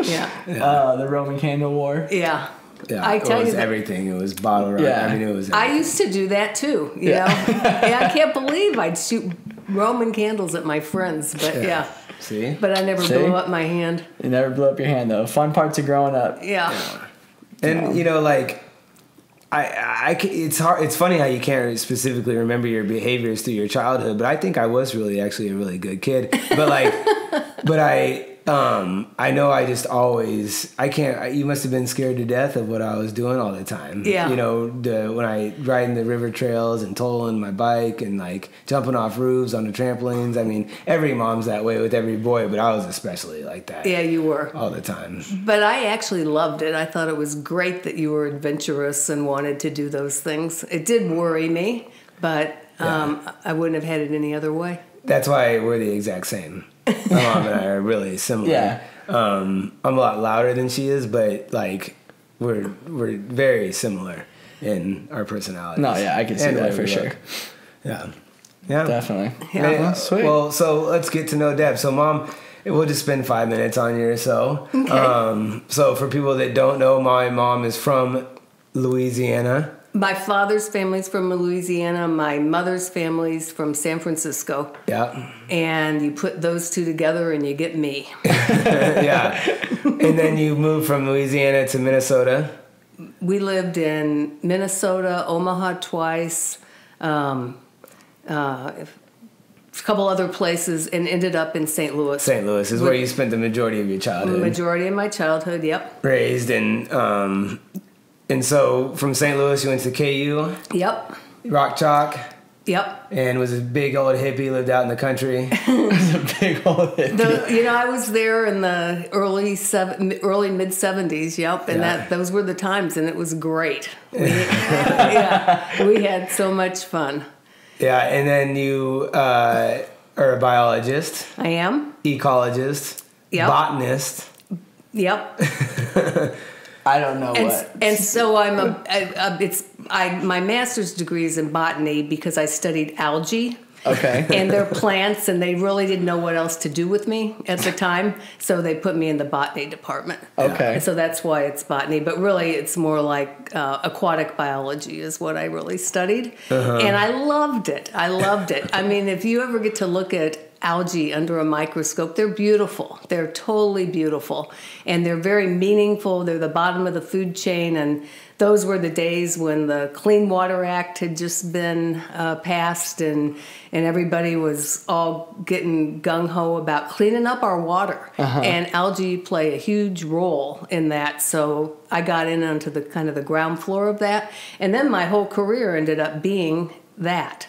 Yeah. The Roman candle war. Yeah. Yeah, it was everything. It was bottle rocket. Yeah. I mean, it was everything. I used to do that too, you know. Yeah, I can't believe I'd shoot Roman candles at my friends, but yeah. See? But I never blew up my hand. You never blew up your hand though. Fun parts of growing up. Yeah. And it's hard. It's funny how you can't specifically remember your behaviors through your childhood, but I think I was actually a really good kid. But I know I just always, you must have been scared to death of what I was doing all the time. Yeah. When I riding the river trails and tolling my bike and like jumping off roofs on the trampolines. I mean, every mom's that way with every boy, but I was especially like that. Yeah, you were. All the time. But I actually loved it. I thought it was great that you were adventurous and wanted to do those things. It did worry me, but I wouldn't have had it any other way. That's why we're the exact same. My mom and I are really similar. Yeah. I'm a lot louder than she is, but like we're very similar in our personalities. No, yeah, I can see that for sure. Yeah. Yeah. Definitely. Yeah. Well, sweet. Well, so let's get to know Deb. So Mom, we'll just spend 5 minutes on you or so. Okay. So for people that don't know, my mom is from Louisiana. My father's family's from Louisiana. My mother's family's from San Francisco. Yeah. And you put those two together and you get me. Yeah. And then you moved from Louisiana to Minnesota. We lived in Minnesota, Omaha twice, a couple other places, and ended up in St. Louis. St. Louis is where you spent the majority of your childhood. The majority of my childhood, yep. Raised in... And so from St. Louis, you went to KU? Yep. Rock Chalk? Yep. And was a big old hippie, lived out in the country? was a big old hippie. I was there in the early mid-70s, yep, and those were the times, and it was great. We had so much fun. Yeah, and then you are a biologist. I am. Ecologist. Yep. Botanist. Yep. I don't know what. And so my master's degree is in botany because I studied algae. Okay. And they're plants, and they really didn't know what else to do with me at the time, so they put me in the botany department. Okay. And so that's why it's botany, but really it's more like aquatic biology is what I really studied. And I loved it. I mean, if you ever get to look at algae under a microscope. They're beautiful. They're totally beautiful. And they're very meaningful. They're the bottom of the food chain. And those were the days when the Clean Water Act had just been passed, and everybody was all getting gung-ho about cleaning up our water. And algae play a huge role in that. So I got in onto the kind of the ground floor of that. And then my whole career ended up being that.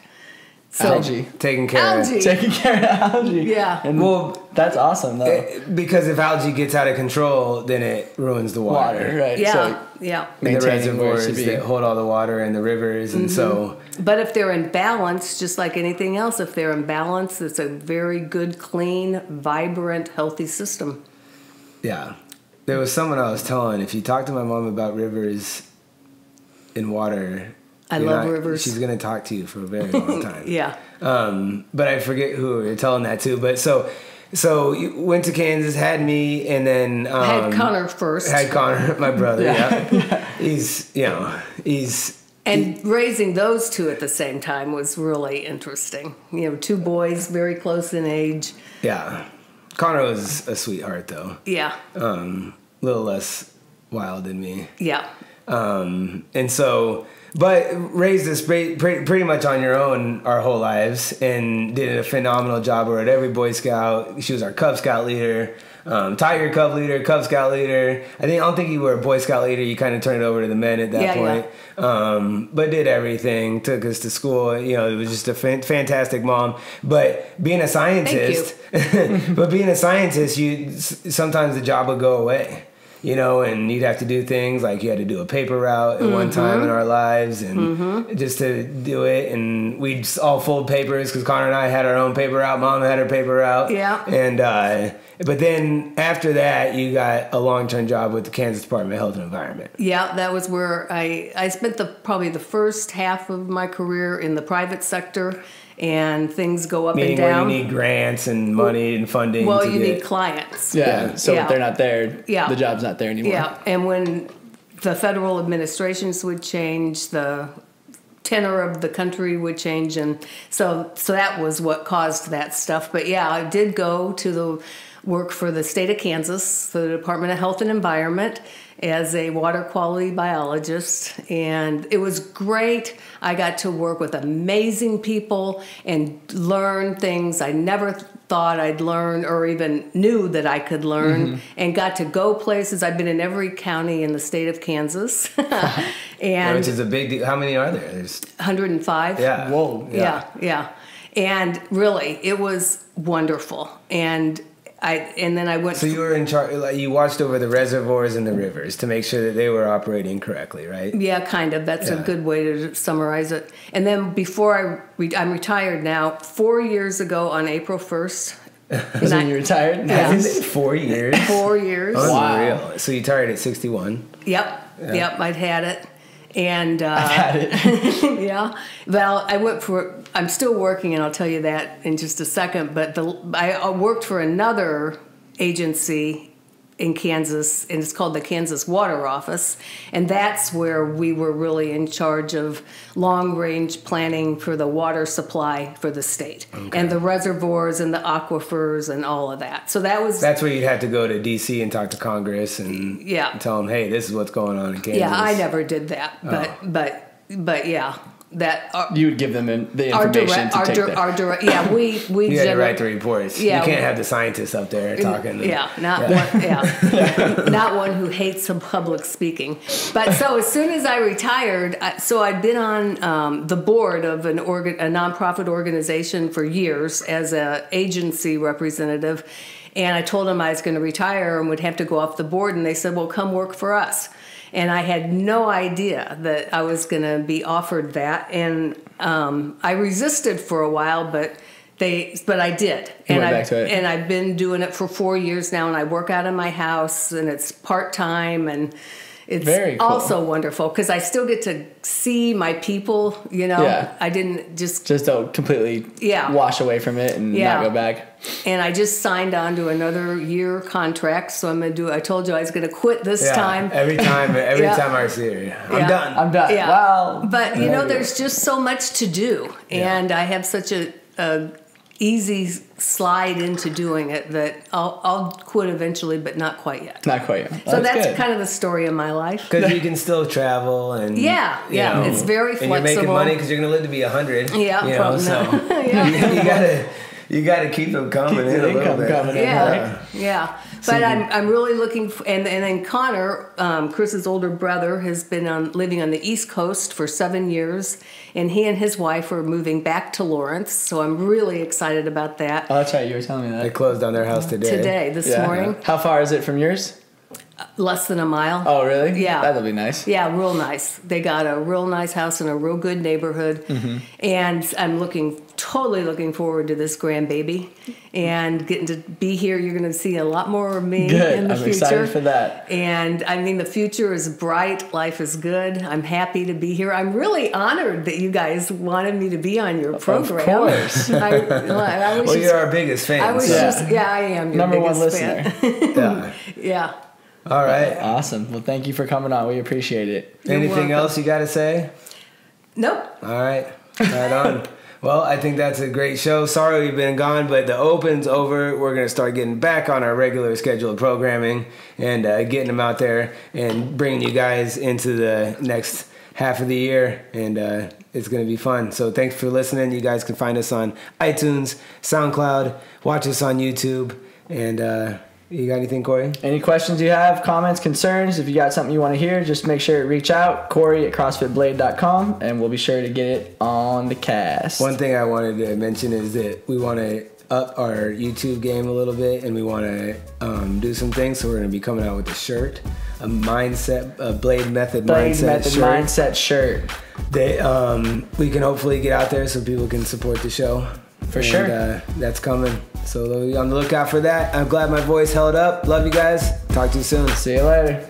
So, Algae. Taking care of algae. Yeah. And well, that's awesome though. because if algae gets out of control, then it ruins the water. Right. Yeah. So Yeah. And the maintaining where it reservoirs should be. that hold all the water and the rivers, and so But if they're in balance, just like anything else, if they're in balance, it's a very good, clean, vibrant, healthy system. yeah. There was someone I was telling, if you talk to my mom about rivers and water, I you're love not- rivers. She's gonna talk to you for a very long time. Yeah. But I forget who we were telling that to. But so you went to Kansas, had me, and then I had Connor first. Had Connor, my brother. Yeah. Yeah, he's And raising those two at the same time was really interesting. You know, two boys, very close in age. yeah. Connor was a sweetheart though. Yeah. A little less wild than me. Yeah. And so, but raised us pretty much on your own our whole lives, and did a phenomenal job. We're at every Boy Scout. She was our Cub Scout leader, Tiger Cub leader, Cub Scout leader. I don't think you were a Boy Scout leader. You kind of turned it over to the men at that point. But did everything, took us to school. You know, it was just a fantastic mom. But being a scientist, sometimes the job would go away. You know, and you'd have to do things like you had to do a paper route at one time in our lives, and just to do it. And we'd all fold papers because Connor and I had our own paper route. Mom had her paper route. Yeah. And but then after that, you got a long-term job with the Kansas Department of Health and Environment. Yeah, that was where I spent probably the first half of my career in the private sector, and things go up Meaning and down. where you need grants and money and funding. Well, to you get, need clients. Yeah. So Yeah. if they're not there, Yeah. the job's not there anymore. Yeah, and when the federal administrations would change, the tenor of the country would change, and so that was what caused that stuff. But yeah, I did go to the work for the state of Kansas, for the Department of Health and Environment, as a water quality biologist, and it was great. I got to work with amazing people and learn things I never thought I'd learn or even knew that I could learn, and got to go places. I've been in every county in the state of Kansas. And which is a big deal. How many are there? There's 105. yeah. Whoa. Yeah. And really, it was wonderful. And then I went. So you were in charge. Like, you watched over the reservoirs and the rivers to make sure that they were operating correctly, right? Yeah, kind of. That's a Yeah. good way to summarize it. And then before I'm retired now. 4 years ago on April 1st. Is when you retired? Yeah. Isn't it 4 years? 4 years. Unreal. So you retired at 61. Yep. I'd had it. And Had it. yeah. Well, I'm still working, and I'll tell you that in just a second. But I worked for another agency in Kansas, and it's called the Kansas Water Office. And that's where we were really in charge of long-range planning for the water supply for the state. Okay. And the reservoirs and the aquifers and all of that. So That's where you'd have to go to D.C. and talk to Congress and tell them, hey, this is what's going on in Kansas. Yeah, I never did that. But yeah. That You would give them the information to take that. yeah, we You had to write the reports. Yeah, you can't have the scientists up there talking. Not one who hates some public speaking. But so as soon as I retired, I'd been on the board of a nonprofit organization for years as an agency representative, and I told them I was going to retire and would have to go off the board, and they said, "Well, come work for us." And I had no idea that I was going to be offered that, and I resisted for a while, but I did, and went back to it. And I've been doing it for 4 years now, and I work out of my house, and it's part-time, and it's Very cool. also wonderful because I still get to see my people. You know, Yeah. I didn't just don't completely wash away from it and not go back. And I just signed on to another year contract, so I'm gonna I told you I was gonna quit this time. Every time I see her, I'm done. Yeah. Wow. But there's just so much to do, and I have such a easy slide into doing it that I'll quit eventually, but not quite yet. Not quite. So that's good. kind of the story of my life. Because you can still travel and Yeah, it's very flexible. And you're making money because you're going to live to be 100. Yeah, you know, so you gotta keep them coming in a little bit. Yeah. But I'm really looking and then Connor, Chris's older brother, has been living on the East Coast for 7 years, and he and his wife are moving back to Lawrence. So I'm really excited about that. Oh, that's right. You were telling me that. They closed on their house today. This morning. How far is it from yours? Less than a mile. Oh, really? Yeah. That'll be nice. Yeah, real nice. They got a real nice house in a real good neighborhood. Mm-hmm. And I'm totally looking forward to this grandbaby and getting to be here. You're going to see a lot more of me in the future. I'm excited for that. And I mean, the future is bright. Life is good. I'm happy to be here. I'm really honored that you guys wanted me to be on your program. Of course. Well, you're our biggest fan. I am your number biggest one listener. Fan. Yeah. All right. Awesome. Well, thank you for coming on. We appreciate it. Anything else you got to say? Nope. All right. Right on. Well, I think that's a great show. Sorry we've been gone, but the Open's over. We're going to start getting back on our regular scheduled programming and getting them out there and bringing you guys into the next half of the year. And it's going to be fun. So thanks for listening. You guys can find us on iTunes, SoundCloud, watch us on YouTube, and... you got anything, Corey? Any questions you have, comments, concerns? If you got something you want to hear, just make sure to reach out, Corey@CrossFitBlade.com, and we'll be sure to get it on the cast. One thing I wanted to mention is that we want to up our YouTube game a little bit, and we want to do some things. So we're going to be coming out with a shirt, a Blade Method mindset shirt that we can hopefully get out there so people can support the show. For sure. That's coming. So be on the lookout for that. I'm glad my voice held up. Love you guys. Talk to you soon. See you later.